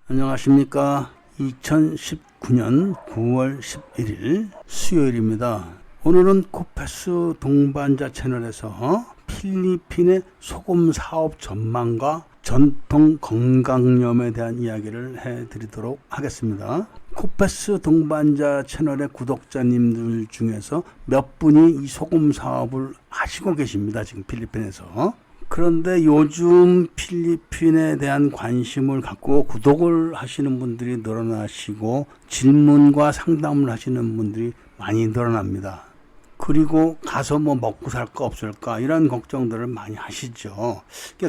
안녕하십니까. 2019년 9월 11일 수요일입니다. 오늘은 코페스 동반자 채널에서 필리핀의 소금 사업 전망과 전통 건강염에 대한 이야기를 해드리도록 하겠습니다. 코페스 동반자 채널의 구독자님들 중에서 몇 분이 이 소금 사업을 하시고 계십니다. 지금 필리핀에서. 그런데 요즘 필리핀에 대한 관심을 갖고 구독을 하시는 분들이 늘어나시고 질문과 상담을 하시는 분들이 많이 늘어납니다. 그리고 가서 먹고 살 거 없을까 이런 걱정들을 많이 하시죠.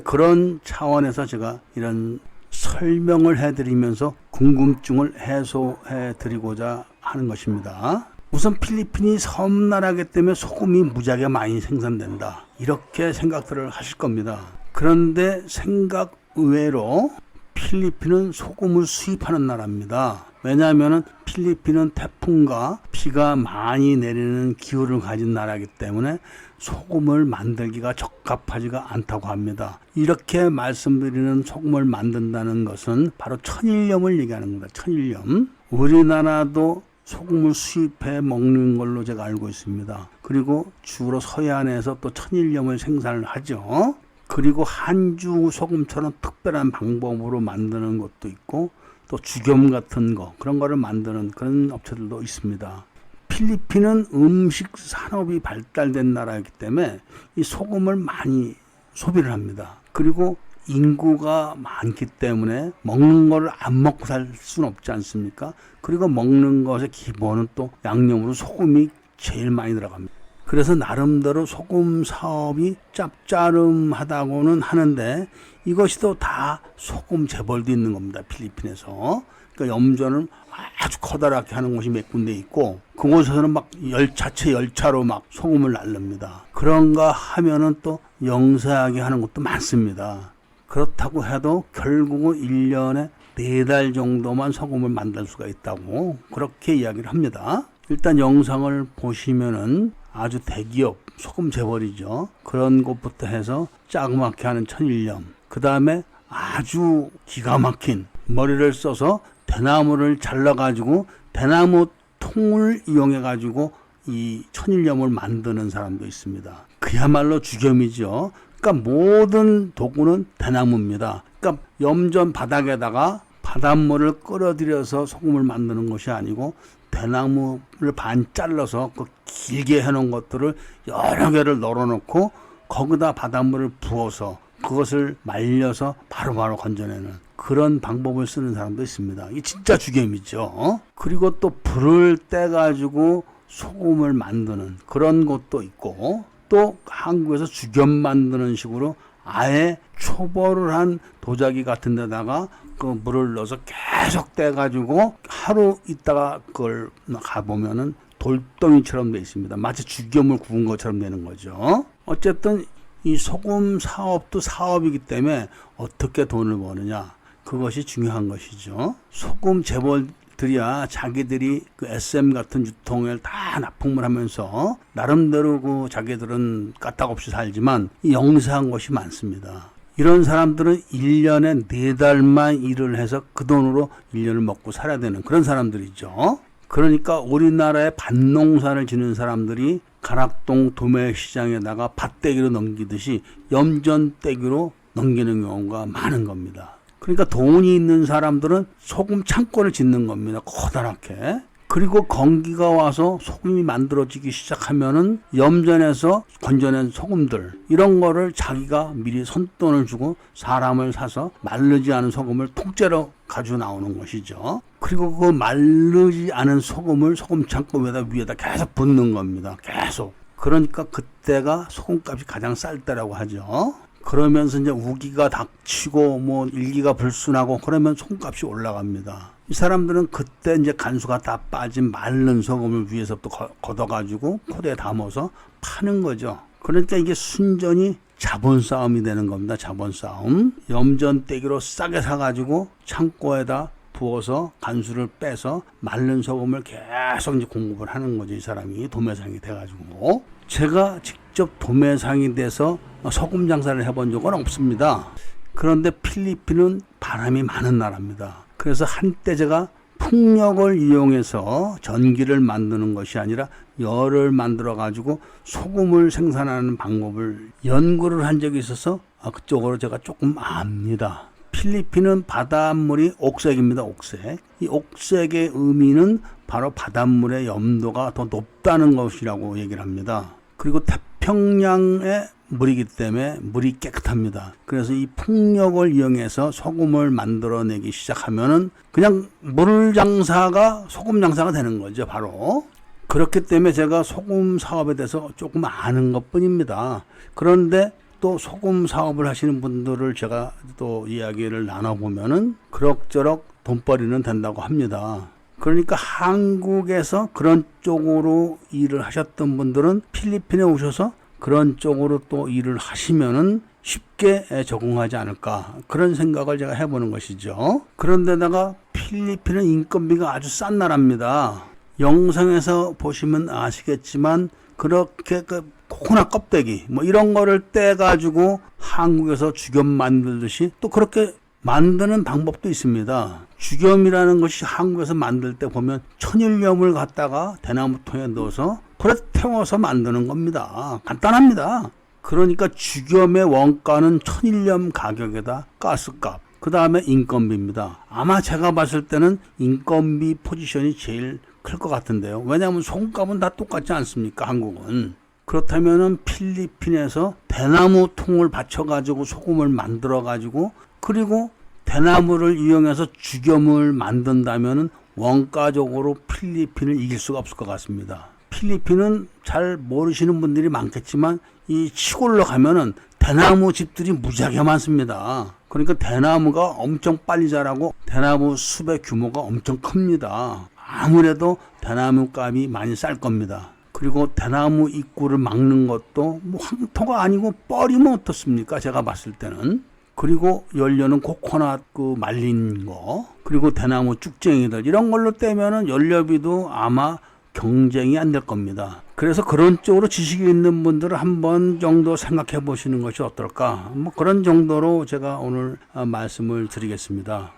그런 차원에서 제가 이런 설명을 해드리면서 궁금증을 해소해 드리고자 하는 것입니다. 우선 필리핀이 섬나라이기 때문에 소금이 무지하게 많이 생산된다, 이렇게 생각들을 하실 겁니다. 그런데 생각 의외로 필리핀은 소금을 수입하는 나라입니다. 왜냐하면 필리핀은 태풍과 비가 많이 내리는 기후를 가진 나라이기 때문에 소금을 만들기가 적합하지가 않다고 합니다. 이렇게 말씀드리는 소금을 만든다는 것은 바로 천일염을 얘기하는 겁니다. 천일염. 우리나라도 소금을 수입해 먹는 걸로 제가 알고 있습니다. 그리고 주로 서해안에서 또 천일염을 생산을 하죠. 그리고 한주 소금처럼 특별한 방법으로 만드는 것도 있고, 또 죽염 같은 거, 그런 거를 만드는 그런 업체들도 있습니다. 필리핀은 음식 산업이 발달된 나라이기 때문에 이 소금을 많이 소비를 합니다. 그리고 인구가 많기 때문에 먹는 거를 안 먹고 살 수는 없지 않습니까? 그리고 먹는 것의 기본은 또 양념으로 소금이 제일 많이 들어갑니다. 그래서 나름대로 소금 사업이 짭짤하다고는 하는데 이것이 또 다 소금 재벌도 있는 겁니다. 필리핀에서. 그러니까 염전을 아주 커다랗게 하는 곳이 몇 군데 있고, 그곳에서는 막 자체 열차로 막 소금을 날릅니다. 그런가 하면은 또 영세하게 하는 것도 많습니다. 그렇다고 해도 결국은 1년에 4달 정도만 소금을 만들 수가 있다고 그렇게 이야기를 합니다. 일단 영상을 보시면은 아주 대기업 소금 재벌이죠. 그런 곳부터 해서 자그맣게 하는 천일염, 그 다음에 아주 기가 막힌 머리를 써서 대나무를 잘라가지고 대나무 통을 이용해가지고 이 천일염을 만드는 사람도 있습니다. 그야말로 죽염이죠. 그러니까 모든 도구는 대나무입니다. 그러니까 염전 바닥에다가 바닷물을 끌어들여서 소금을 만드는 것이 아니고 대나무를 반 잘라서 그 길게 해놓은 것들을 여러 개를 널어놓고 거기다 바닷물을 부어서 그것을 말려서 바로바로 건져내는 그런 방법을 쓰는 사람도 있습니다. 이게 진짜 죽염이죠. 그리고 또 불을 떼가지고 소금을 만드는 그런 것도 있고, 또 한국에서 죽염 만드는 식으로 아예 초벌을 한 도자기 같은 데다가 그 물을 넣어서 계속 떼가지고 하루 있다가 그걸 가보면은 돌덩이처럼 돼 있습니다. 마치 죽염을 구운 것처럼 되는 거죠. 어쨌든 이 소금 사업도 사업이기 때문에 어떻게 돈을 버느냐, 그것이 중요한 것이죠. 소금 재벌들이야 자기들이 그 SM 같은 유통을 다 납품을 하면서 나름대로 그 자기들은 까딱없이 살지만 영세한 것이 많습니다. 이런 사람들은 1년에 4달만 일을 해서 그 돈으로 1년을 먹고 살아야 되는 그런 사람들이죠. 그러니까 우리나라의 밭농사를 지는 사람들이 가락동 도매시장에다가 밭대기로 넘기듯이 염전대기로 넘기는 경우가 많은 겁니다. 그러니까 돈이 있는 사람들은 소금 창고를 짓는 겁니다. 커다랗게. 그리고 건기가 와서 소금이 만들어지기 시작하면은 염전에서 건져낸 소금들, 이런 거를 자기가 미리 손돈을 주고 사람을 사서 마르지 않은 소금을 통째로 가지고 나오는 것이죠. 그리고 그 마르지 않은 소금을 소금 창고 위에다 계속 붓는 겁니다. 계속. 그러니까 그때가 소금값이 가장 쌀 때라고 하죠. 그러면서 이제 우기가 닥치고 일기가 불순하고 그러면 소금값이 올라갑니다. 이 사람들은 그때 이제 간수가 다 빠진 마른 소금을 위에서부터 걷어가지고 포대에 담아서 파는 거죠. 그러니까 이게 순전히 자본 싸움이 되는 겁니다. 자본 싸움. 염전대기로 싸게 사가지고 창고에다 부어서 간수를 빼서 마른 소금을 계속 이제 공급을 하는 거죠. 이 사람이 도매상이 돼가지고. 제가 직접 도매상이 돼서 소금 장사를 해본 적은 없습니다. 그런데 필리핀은 바람이 많은 나라입니다. 그래서 한때 제가 풍력을 이용해서 전기를 만드는 것이 아니라 열을 만들어 가지고 소금을 생산하는 방법을 연구를 한 적이 있어서 그쪽으로 제가 조금 압니다. 필리핀은 바닷물이 옥색입니다. 옥색. 이 옥색의 의미는 바로 바닷물의 염도가 더 높다는 것이라고 얘기를 합니다. 그리고 태평양의 물이기 때문에 물이 깨끗합니다. 그래서 이 풍력을 이용해서 소금을 만들어내기 시작하면은 그냥 물 장사가 소금 장사가 되는 거죠. 바로. 그렇기 때문에 제가 소금 사업에 대해서 조금 아는 것뿐입니다. 그런데 또 소금 사업을 하시는 분들을 제가 또 이야기를 나눠보면은 그럭저럭 돈벌이는 된다고 합니다. 그러니까 한국에서 그런 쪽으로 일을 하셨던 분들은 필리핀에 오셔서 그런 쪽으로 또 일을 하시면은 쉽게 적응하지 않을까, 그런 생각을 제가 해보는 것이죠. 그런데다가 필리핀은 인건비가 아주 싼 나라입니다. 영상에서 보시면 아시겠지만 그렇게 코코넛 껍데기 이런 거를 떼가지고 한국에서 죽염 만들듯이 또 그렇게 만드는 방법도 있습니다. 죽염이라는 것이 한국에서 만들 때 보면 천일염을 갖다가 대나무통에 넣어서 불에 태워서 만드는 겁니다. 간단합니다. 그러니까 죽염의 원가는 천일염 가격에다 가스값, 그 다음에 인건비입니다. 아마 제가 봤을 때는 인건비 포지션이 제일 클 것 같은데요. 왜냐하면 소금값은 다 똑같지 않습니까? 한국은. 그렇다면은 필리핀에서 대나무 통을 받쳐가지고 소금을 만들어가지고 그리고 대나무를 이용해서 죽염을 만든다면은 원가적으로 필리핀을 이길 수가 없을 것 같습니다. 필리핀은 잘 모르시는 분들이 많겠지만 이 시골로 가면은 대나무 집들이 무지하게 많습니다. 그러니까 대나무가 엄청 빨리 자라고 대나무 숲의 규모가 엄청 큽니다. 아무래도 대나무 값이 많이 쌀 겁니다. 그리고 대나무 입구를 막는 것도 황토가 아니고 뻘이면 어떻습니까? 제가 봤을 때는. 그리고 연료는 코코넛 말린 거, 그리고 대나무 쭉쟁이들 이런 걸로 떼면은 연료비도 아마 경쟁이 안 될 겁니다. 그래서 그런 쪽으로 지식이 있는 분들은 한 번 정도 생각해 보시는 것이 어떨까? 그런 정도로 제가 오늘 말씀을 드리겠습니다.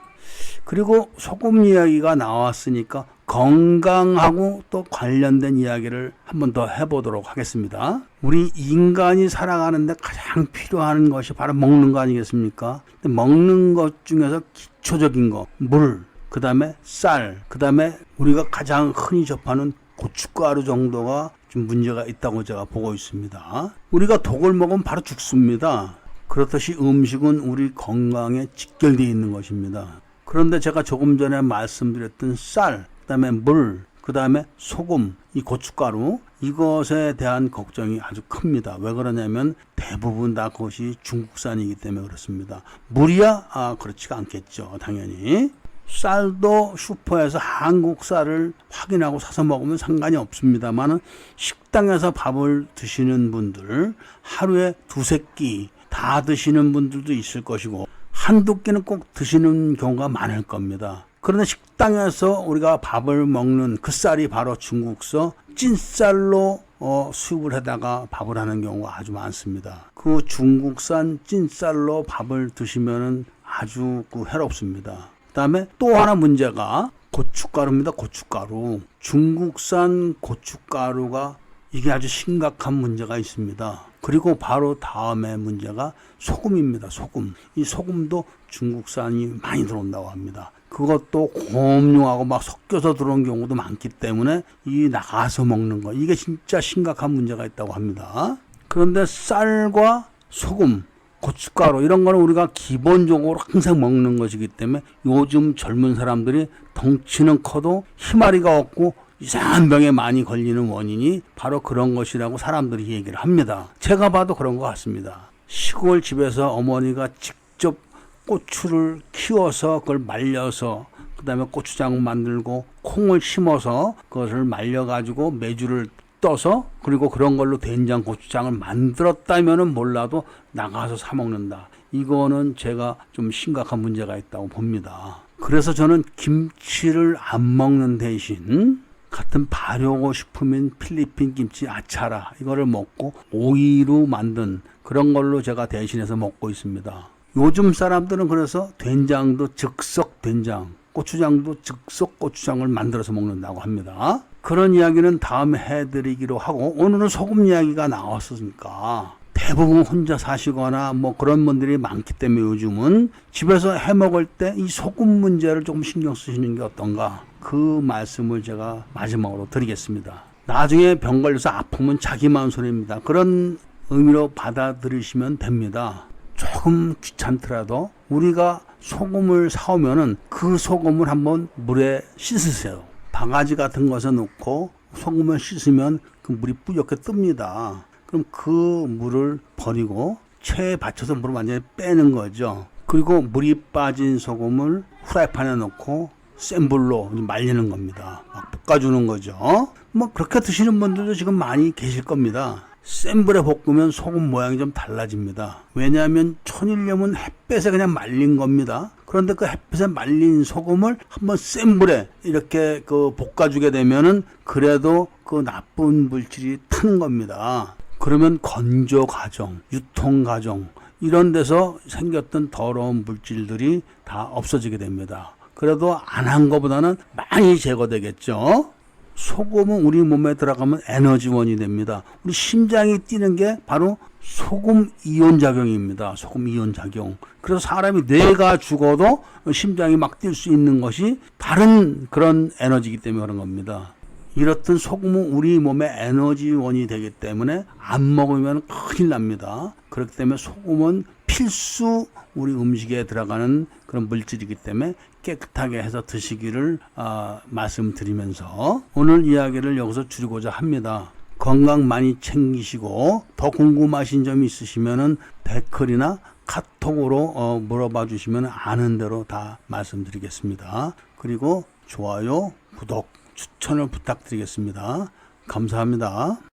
그리고 소금 이야기가 나왔으니까 건강하고 또 관련된 이야기를 한 번 더 해보도록 하겠습니다. 우리 인간이 살아가는데 가장 필요한 것이 바로 먹는 거 아니겠습니까? 먹는 것 중에서 기초적인 거, 물, 그 다음에 쌀, 그 다음에 우리가 가장 흔히 접하는 고춧가루 정도가 좀 문제가 있다고 제가 보고 있습니다. 우리가 독을 먹으면 바로 죽습니다. 그렇듯이 음식은 우리 건강에 직결되어 있는 것입니다. 그런데 제가 조금 전에 말씀드렸던 쌀, 그 다음에 물, 그 다음에 소금, 이 고춧가루, 이것에 대한 걱정이 아주 큽니다. 왜 그러냐면 대부분 다 그것이 중국산이기 때문에 그렇습니다. 물이야? 그렇지가 않겠죠. 당연히. 쌀도 슈퍼에서 한국 쌀을 확인하고 사서 먹으면 상관이 없습니다만 식당에서 밥을 드시는 분들 하루에 두세 끼 다 드시는 분들도 있을 것이고 한두 끼는 꼭 드시는 경우가 많을 겁니다. 그런데 식당에서 우리가 밥을 먹는 그 쌀이 바로 중국서 찐쌀로 수입을 해다가 밥을 하는 경우가 아주 많습니다. 그 중국산 찐쌀로 밥을 드시면 아주 해롭습니다. 그 다음에 또 하나 문제가 고춧가루입니다. 고춧가루. 중국산 고춧가루가 이게 아주 심각한 문제가 있습니다. 그리고 바로 다음에 문제가 소금입니다. 소금. 이 소금도 중국산이 많이 들어온다고 합니다. 그것도 곰룡하고 막 섞여서 들어온 경우도 많기 때문에 이 나가서 먹는 거, 이게 진짜 심각한 문제가 있다고 합니다. 그런데 쌀과 소금, 고춧가루 이런 거는 우리가 기본적으로 항상 먹는 것이기 때문에 요즘 젊은 사람들이 덩치는 커도 희마리가 없고 이상한 병에 많이 걸리는 원인이 바로 그런 것이라고 사람들이 얘기를 합니다. 제가 봐도 그런 것 같습니다. 시골 집에서 어머니가 직접 고추를 키워서 그걸 말려서 그 다음에 고추장 만들고 콩을 심어서 그것을 말려가지고 메주를 떠서 그리고 그런 걸로 된장 고추장을 만들었다면은 몰라도 나가서 사 먹는다. 이거는 제가 좀 심각한 문제가 있다고 봅니다. 그래서 저는 김치를 안 먹는 대신 같은 발효고 싶으면 필리핀 김치 아차라 이거를 먹고 오이로 만든 그런 걸로 제가 대신해서 먹고 있습니다. 요즘 사람들은 그래서 된장도 즉석 된장, 고추장도 즉석 고추장을 만들어서 먹는다고 합니다. 그런 이야기는 다음에 해드리기로 하고, 오늘은 소금 이야기가 나왔으니까 대부분 혼자 사시거나 뭐 그런 분들이 많기 때문에 요즘은 집에서 해 먹을 때 이 소금 문제를 조금 신경 쓰시는 게 어떤가, 그 말씀을 제가 마지막으로 드리겠습니다. 나중에 병 걸려서 아프면 자기만 손해입니다. 그런 의미로 받아들이시면 됩니다. 조금 귀찮더라도 우리가 소금을 사오면은 그 소금을 한번 물에 씻으세요. 바가지 같은 것에 넣고 소금을 씻으면 그 물이 뿌옇게 뜹니다. 그럼 그 물을 버리고 체에 받쳐서 물을 완전히 빼는 거죠. 그리고 물이 빠진 소금을 후라이팬에 넣고 센 불로 말리는 겁니다. 막 볶아주는 거죠. 뭐 그렇게 드시는 분들도 지금 많이 계실 겁니다. 센 불에 볶으면 소금 모양이 좀 달라집니다. 왜냐하면 천일염은 햇볕에 그냥 말린 겁니다. 그런데 그 햇볕에 말린 소금을 한번 센 불에 이렇게 볶아주게 되면은 그래도 그 나쁜 물질이 타는 겁니다. 그러면 건조 과정, 유통 과정 이런 데서 생겼던 더러운 물질들이 다 없어지게 됩니다. 그래도 안 한 것보다는 많이 제거되겠죠. 소금은 우리 몸에 들어가면 에너지원이 됩니다. 우리 심장이 뛰는 게 바로 소금 이온 작용입니다. 소금 이온 작용. 그래서 사람이 뇌가 죽어도 심장이 막 뛸 수 있는 것이 다른 그런 에너지이기 때문에 그런 겁니다. 이렇듯 소금은 우리 몸에 에너지원이 되기 때문에 안 먹으면 큰일 납니다. 그렇기 때문에 소금은 필수 우리 음식에 들어가는 그런 물질이기 때문에 깨끗하게 해서 드시기를 말씀드리면서 오늘 이야기를 여기서 줄이고자 합니다. 건강 많이 챙기시고 더 궁금하신 점이 있으시면은 댓글이나 카톡으로 물어봐 주시면 아는 대로 다 말씀드리겠습니다. 그리고 좋아요, 구독, 추천을 부탁드리겠습니다. 감사합니다.